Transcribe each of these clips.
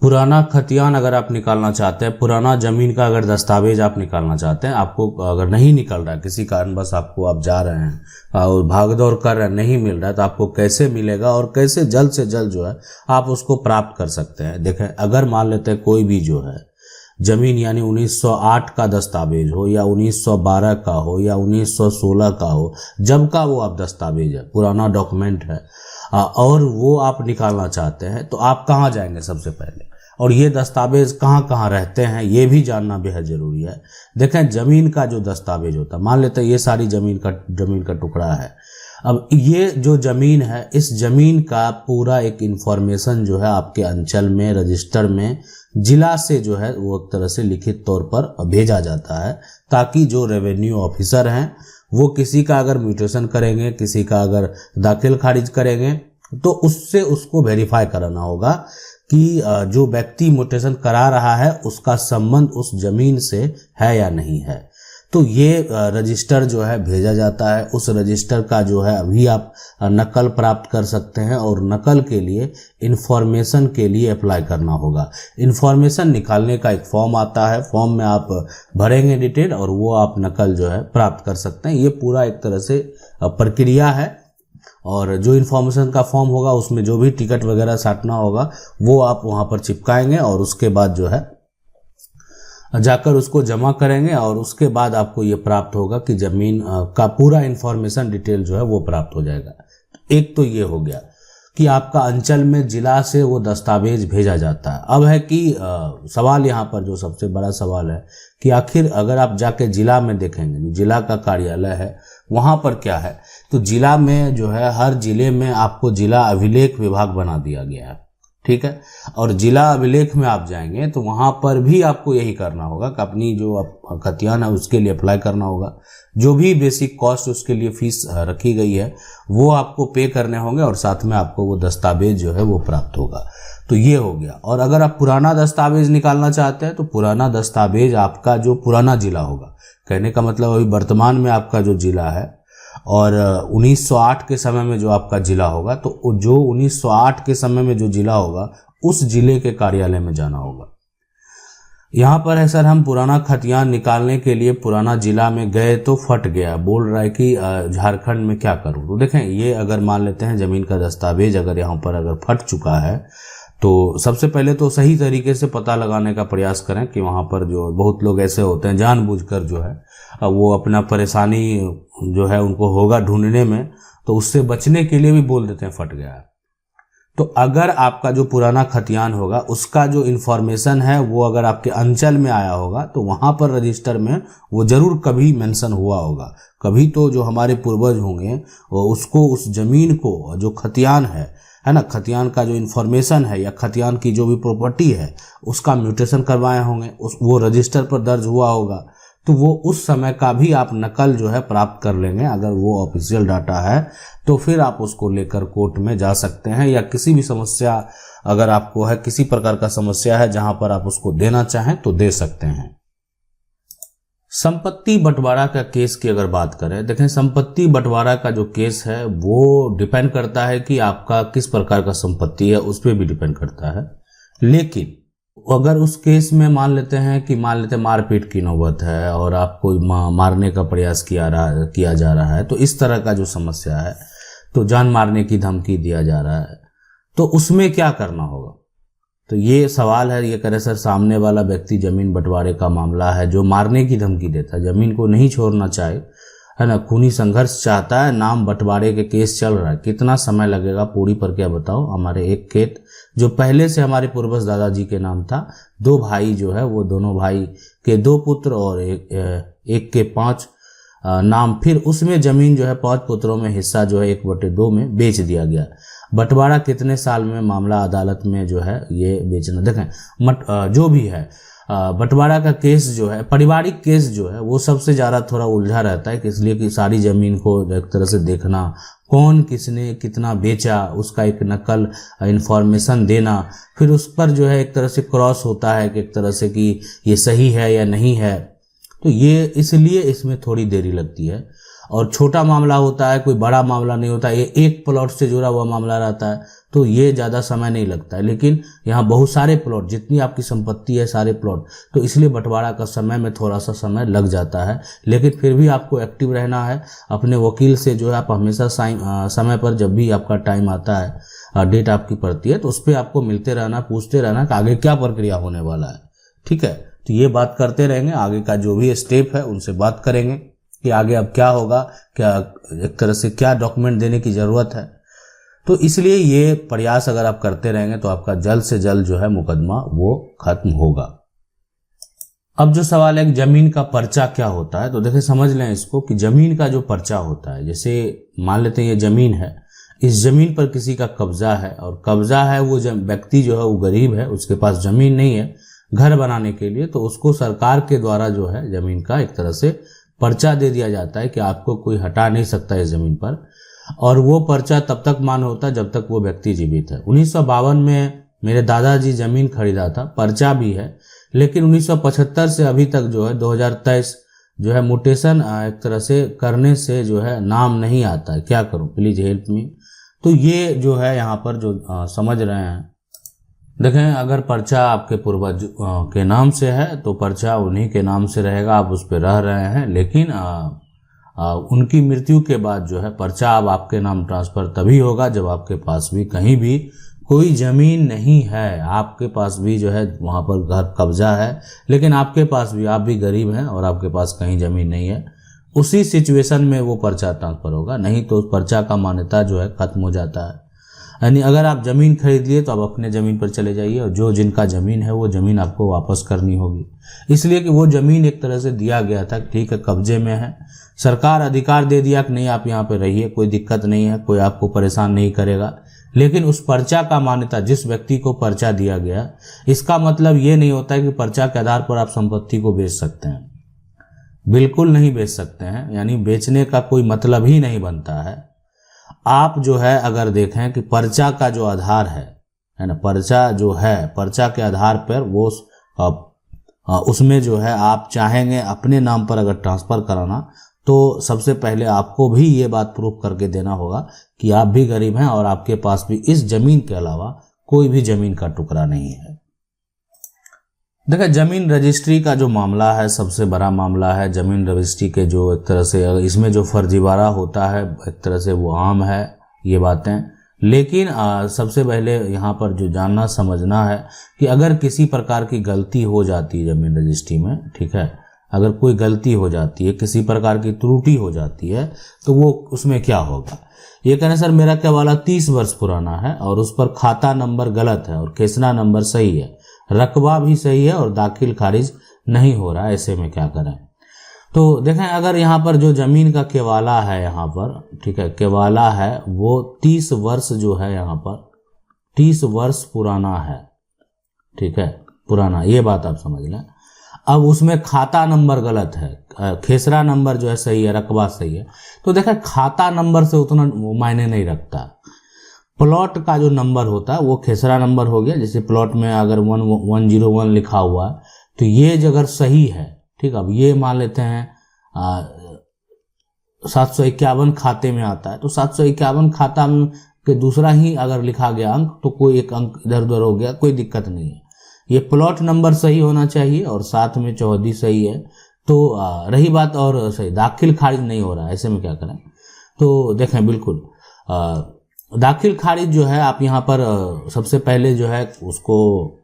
पुराना खतियान अगर आप निकालना चाहते हैं, पुराना जमीन का अगर दस्तावेज आप निकालना चाहते हैं, आपको अगर नहीं निकल रहा है किसी कारणवश, आपको आप जा रहे हैं और भाग दौड़ कर रहे हैं, नहीं मिल रहा है, तो आपको कैसे मिलेगा और कैसे जल्द से जल्द जो है आप उसको प्राप्त कर सकते हैं। देखें, अगर मान लेते हैं कोई भी जो है जमीन यानी 1908 का दस्तावेज हो या 1912 का हो या 1916 का हो, जब का वो आप दस्तावेज है, पुराना डॉक्यूमेंट है, और वो आप निकालना चाहते हैं, तो आप कहाँ जाएंगे सबसे पहले, और ये दस्तावेज कहाँ कहाँ रहते हैं ये भी जानना बेहद ज़रूरी है। देखें, ज़मीन का जो दस्तावेज होता है, मान लेते हैं ये सारी ज़मीन का टुकड़ा है। अब ये जो ज़मीन है, इस ज़मीन का पूरा एक इन्फॉर्मेशन जो है आपके अंचल में, रजिस्टर में, जिला से जो है वो एक तरह से लिखित तौर पर भेजा जाता है, ताकि जो रेवेन्यू ऑफिसर हैं वो किसी का अगर म्यूटेशन करेंगे, किसी का अगर दाखिल खारिज करेंगे, तो उससे उसको वेरीफाई कराना होगा कि जो व्यक्ति म्यूटेशन करा रहा है उसका संबंध उस जमीन से है या नहीं है। तो ये रजिस्टर जो है भेजा जाता है। उस रजिस्टर का जो है अभी आप नकल प्राप्त कर सकते हैं, और नकल के लिए इन्फॉर्मेशन के लिए अप्लाई करना होगा। इन्फॉर्मेशन निकालने का एक फॉर्म आता है, फॉर्म में आप भरेंगे डिटेल और वो आप नकल जो है प्राप्त कर सकते हैं। ये पूरा एक तरह से प्रक्रिया है, और जो इन्फॉर्मेशन का फॉर्म होगा उसमें जो भी टिकट वगैरह साटना होगा वो आप वहाँ पर चिपकाएंगे, और उसके बाद जो है जाकर उसको जमा करेंगे, और उसके बाद आपको ये प्राप्त होगा कि ज़मीन का पूरा इन्फॉर्मेशन डिटेल जो है वो प्राप्त हो जाएगा। एक तो ये हो गया कि आपका अंचल में जिला से वो दस्तावेज भेजा जाता है। अब है कि सवाल यहाँ पर जो सबसे बड़ा सवाल है कि आखिर अगर आप जाके जिला में देखेंगे, जिला का कार्यालय है वहाँ पर क्या है, तो जिला में जो है हर जिले में आपको जिला अभिलेख विभाग बना दिया गया है, ठीक है। और जिला अभिलेख में आप जाएंगे तो वहाँ पर भी आपको यही करना होगा कि अपनी जो खतियान है उसके लिए अप्लाई करना होगा। जो भी बेसिक कॉस्ट उसके लिए फीस रखी गई है वो आपको पे करने होंगे, और साथ में आपको वो दस्तावेज जो है वो प्राप्त होगा। तो ये हो गया। और अगर आप पुराना दस्तावेज निकालना चाहते हैं तो पुराना दस्तावेज आपका जो पुराना जिला होगा, कहने का मतलब अभी वर्तमान में आपका जो जिला है, और 1908 के समय में जो आपका जिला होगा, तो जो 1908 के समय में जो जिला होगा उस जिले के कार्यालय में जाना होगा। यहाँ पर है सर, हम पुराना खतियान निकालने के लिए पुराना जिला में गए तो फट गया, बोल रहा है कि झारखंड में क्या करूँ। तो देखें, ये अगर मान लेते हैं ज़मीन का दस्तावेज अगर यहाँ पर अगर फट चुका है, तो सबसे पहले तो सही तरीके से पता लगाने का प्रयास करें कि वहाँ पर जो बहुत लोग ऐसे होते हैं जानबूझकर जो है वो अपना परेशानी जो है उनको होगा ढूंढने में, तो उससे बचने के लिए भी बोल देते हैं फट गया है। तो अगर आपका जो पुराना खतियान होगा उसका जो इन्फॉर्मेशन है वो अगर आपके अंचल में आया होगा तो वहाँ पर रजिस्टर में वो जरूर कभी मेंशन हुआ होगा। कभी तो जो हमारे पूर्वज होंगे वो उसको, उस जमीन को, जो खतियान है ना, खतियान का जो इन्फॉर्मेशन है या खतियान की जो भी प्रॉपर्टी है उसका म्यूटेशन करवाए होंगे, वो रजिस्टर पर दर्ज हुआ होगा, तो वो उस समय का भी आप नकल जो है प्राप्त कर लेंगे। अगर वो ऑफिशियल डाटा है तो फिर आप उसको लेकर कोर्ट में जा सकते हैं, या किसी भी समस्या अगर आपको है, किसी प्रकार का समस्या है जहां पर आप उसको देना चाहें तो दे सकते हैं। संपत्ति बंटवारा का केस की अगर बात करें, देखें संपत्ति बंटवारा का जो केस है वो डिपेंड करता है कि आपका किस प्रकार का संपत्ति है, उस पर भी डिपेंड करता है। लेकिन अगर उस केस में मान लेते हैं मारपीट की नौबत है और आपको मारने का प्रयास किया जा रहा है, तो इस तरह का जो समस्या है, तो जान मारने की धमकी दिया जा रहा है, तो उसमें क्या करना होगा। तो ये सवाल है, ये करे सर सामने वाला व्यक्ति जमीन बंटवारे का मामला है, जो मारने की धमकी देता है, जमीन को नहीं छोड़ना चाहे, है ना, खूनी संघर्ष चाहता है, नाम बंटवारे के केस चल रहा है, कितना समय लगेगा पूरी प्रक्रिया बताओ। हमारे एक खेत जो पहले से हमारे पूर्वज दादाजी के नाम था, 2 भाई जो है वो दोनों भाई के 2 पुत्र और एक के 5 नाम, फिर उसमें जमीन जो है 5 पुत्रों में हिस्सा जो है 1/2 में बेच दिया गया। बंटवारा कितने साल में मामला अदालत में जो है ये बेचना, देखें जो भी है बंटवारा का केस जो है, पारिवारिक केस जो है वो सबसे ज़्यादा थोड़ा उलझा रहता है, इसलिए कि सारी ज़मीन को एक तरह से देखना, कौन किसने कितना बेचा, उसका एक नकल इन्फॉर्मेशन देना, फिर उस पर जो है एक तरह से क्रॉस होता है कि एक तरह से कि ये सही है या नहीं है, तो ये इसलिए इसमें थोड़ी देरी लगती है। और छोटा मामला होता है, कोई बड़ा मामला नहीं होता, ये एक प्लॉट से जुड़ा हुआ मामला रहता है, तो ये ज़्यादा समय नहीं लगता है। लेकिन यहाँ बहुत सारे प्लॉट, जितनी आपकी संपत्ति है सारे प्लॉट, तो इसलिए बंटवारा का समय में थोड़ा सा समय लग जाता है। लेकिन फिर भी आपको एक्टिव रहना है। अपने वकील से जो है आप हमेशा समय पर, जब भी आपका टाइम आता है, डेट आपकी पड़ती है, तो उस पर आपको मिलते रहना, पूछते रहना कि आगे क्या प्रक्रिया होने वाला है। ठीक है, तो ये बात करते रहेंगे। आगे का जो भी स्टेप है उनसे बात करेंगे कि आगे अब क्या होगा, क्या एक तरह से क्या डॉक्यूमेंट देने की ज़रूरत है। तो इसलिए ये प्रयास अगर आप करते रहेंगे तो आपका जल्द से जल्द जो है मुकदमा वो खत्म होगा। अब जो सवाल है कि जमीन का पर्चा क्या होता है, तो देखिए समझ लें इसको कि जमीन का जो पर्चा होता है, जैसे मान लेते हैं ये जमीन है, इस जमीन पर किसी का कब्जा है, और कब्जा है वो व्यक्ति जो है वो गरीब है, उसके पास जमीन नहीं है घर बनाने के लिए, तो उसको सरकार के द्वारा जो है जमीन का एक तरह से पर्चा दे दिया जाता है कि आपको कोई हटा नहीं सकता इस जमीन पर। और वो पर्चा तब तक मान्य होता है जब तक वो व्यक्ति जीवित है। 1952 में मेरे दादाजी जमीन खरीदा था, पर्चा भी है, लेकिन 1975 से अभी तक जो है 2023 जो है म्यूटेशन एक तरह से करने से जो है नाम नहीं आता है। क्या करूं, प्लीज हेल्प मी। तो ये जो है यहाँ पर जो समझ रहे हैं, देखें अगर पर्चा आपके पूर्वज के नाम से है तो पर्चा उन्हीं के नाम से रहेगा, आप उस पर रह रहे हैं। लेकिन उनकी मृत्यु के बाद जो है पर्चा अब आपके नाम ट्रांसफर तभी होगा जब आपके पास भी कहीं भी कोई जमीन नहीं है, आपके पास भी जो है वहां पर घर कब्जा है, लेकिन आपके पास भी, आप भी गरीब हैं और आपके पास कहीं जमीन नहीं है, उसी सिचुएशन में वो पर्चा ट्रांसफर होगा। नहीं तो उस पर्चा का मान्यता जो है खत्म हो जाता है। यानी अगर आप जमीन खरीद लिए तो आप अपने जमीन पर चले जाइए, और जो जिनका जमीन है वो जमीन आपको वापस करनी होगी, इसलिए कि वो जमीन एक तरह से दिया गया था, ठीक है कब्जे में है, सरकार अधिकार दे दिया कि नहीं आप यहाँ पे रहिए, कोई दिक्कत नहीं है, कोई आपको परेशान नहीं करेगा। लेकिन उस पर्चा का मान्यता, जिस व्यक्ति को पर्चा दिया गया, इसका मतलब ये नहीं होता है कि पर्चा के आधार पर आप संपत्ति को बेच सकते हैं, बिल्कुल नहीं बेच सकते हैं। यानी बेचने का कोई मतलब ही नहीं बनता है। आप जो है अगर देखें कि पर्चा का जो आधार है ना, पर्चा जो है, पर्चा के आधार पर वो उसमें जो है आप चाहेंगे अपने नाम पर अगर ट्रांसफर कराना, तो सबसे पहले आपको भी ये बात प्रूफ करके देना होगा कि आप भी गरीब हैं और आपके पास भी इस जमीन के अलावा कोई भी जमीन का टुकड़ा नहीं है। देखिए जमीन रजिस्ट्री का जो मामला है सबसे बड़ा मामला है। जमीन रजिस्ट्री के जो एक तरह से इसमें जो फर्जीवाड़ा होता है एक तरह से वो आम है ये बातें। लेकिन सबसे पहले यहाँ पर जो जानना समझना है कि अगर किसी प्रकार की गलती हो जाती है जमीन रजिस्ट्री में, ठीक है, अगर कोई गलती हो जाती है, किसी प्रकार की त्रुटि हो जाती है, तो वो उसमें क्या होगा। ये कहना सर मेरा केवाला 30 वर्ष पुराना है और उस पर खाता नंबर गलत है और खेसरा नंबर सही है, रकबा भी सही है और दाखिल खारिज नहीं हो रहा, ऐसे में क्या करें। तो देखें अगर यहाँ पर जो जमीन का केवाला है यहाँ पर, ठीक है, केवाला है वो 30 वर्ष जो है यहाँ पर 30 वर्ष पुराना है, ठीक है, पुराना, ये बात आप समझ लें। अब उसमें खाता नंबर गलत है, खेसरा नंबर जो है सही है, रकबा सही है, तो देखा खाता नंबर से उतना मायने नहीं रखता। प्लॉट का जो नंबर होता है वो खेसरा नंबर हो गया। जैसे प्लॉट में अगर 1101 लिखा हुआ है तो ये अगर सही है, ठीक है, अब ये मान लेते हैं 751 खाते में आता है, तो 751 खाता के दूसरा ही अगर लिखा गया अंक तो कोई एक अंक इधर उधर हो गया, कोई दिक्कत नहीं है। ये प्लॉट नंबर सही होना चाहिए और साथ में चौहदी सही है। तो रही बात और सही दाखिल खारिज नहीं हो रहा है, ऐसे में क्या करें। तो देखें बिल्कुल दाखिल खारिज जो है आप यहाँ पर सबसे पहले जो है उसको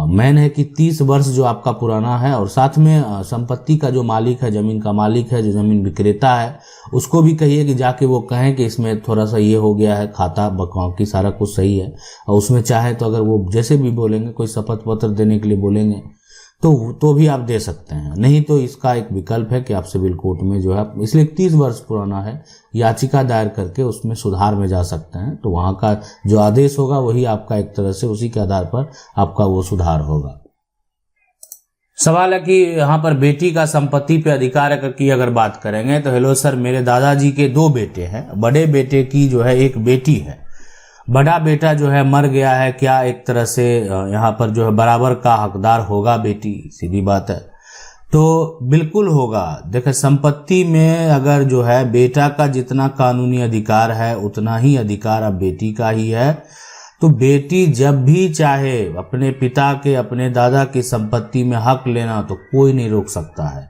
मैन है कि 30 वर्ष जो आपका पुराना है और साथ में संपत्ति का जो मालिक है, जमीन का मालिक है, जो जमीन विक्रेता है, उसको भी कहिए कि जाके वो कहें कि इसमें थोड़ा सा ये हो गया है, खाता बाकी सारा कुछ सही है। और उसमें चाहे तो अगर वो जैसे भी बोलेंगे, कोई शपथ पत्र देने के लिए बोलेंगे तो भी आप दे सकते हैं। नहीं तो इसका एक विकल्प है कि आप सिविल कोर्ट में जो है, इसलिए 30 वर्ष पुराना है, याचिका दायर करके उसमें सुधार में जा सकते हैं। तो वहाँ का जो आदेश होगा वही आपका एक तरह से उसी के आधार पर आपका वो सुधार होगा। सवाल है कि यहाँ पर बेटी का संपत्ति पे अधिकार की अगर बात करेंगे तो हेलो सर, मेरे दादाजी के 2 बेटे हैं, बड़े बेटे की जो है एक बेटी है, बड़ा बेटा जो है मर गया है, क्या एक तरह से यहाँ पर जो है बराबर का हकदार होगा बेटी, सीधी बात है। तो बिल्कुल होगा। देखिए, संपत्ति में अगर जो है बेटा का जितना कानूनी अधिकार है उतना ही अधिकार अब बेटी का ही है। तो बेटी जब भी चाहे अपने पिता के, अपने दादा की संपत्ति में हक लेना तो कोई नहीं रोक सकता है।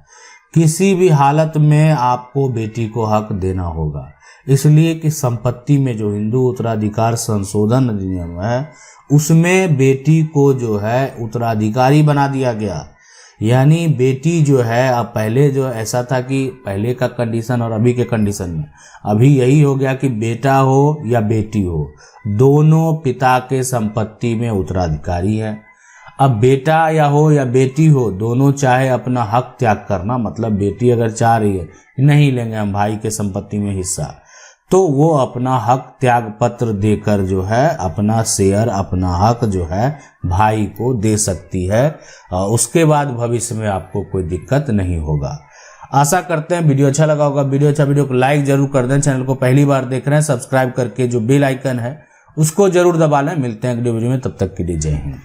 किसी भी हालत में आपको बेटी को हक देना होगा। इसलिए कि संपत्ति में जो हिंदू उत्तराधिकार संशोधन अधिनियम है उसमें बेटी को जो है उत्तराधिकारी बना दिया गया। यानी बेटी जो है, अब पहले जो ऐसा था कि पहले का कंडीशन और अभी के कंडीशन में अभी यही हो गया कि बेटा हो या बेटी हो, दोनों पिता के संपत्ति में उत्तराधिकारी है। अब बेटा या हो या बेटी हो, दोनों चाहे अपना हक त्याग करना, मतलब बेटी अगर चाह रही है नहीं लेंगे हम भाई के संपत्ति में हिस्सा, तो वो अपना हक त्याग पत्र देकर जो है अपना शेयर, अपना हक जो है भाई को दे सकती है। उसके बाद भविष्य में आपको कोई दिक्कत नहीं होगा। आशा करते हैं वीडियो अच्छा लगा होगा। वीडियो को लाइक जरूर कर दें। चैनल को पहली बार देख रहे हैं, सब्सक्राइब करके जो बेल आइकन है उसको जरूर दबा लें। मिलते हैं अगले वीडियो में, तब तक के लिए जय हिंद।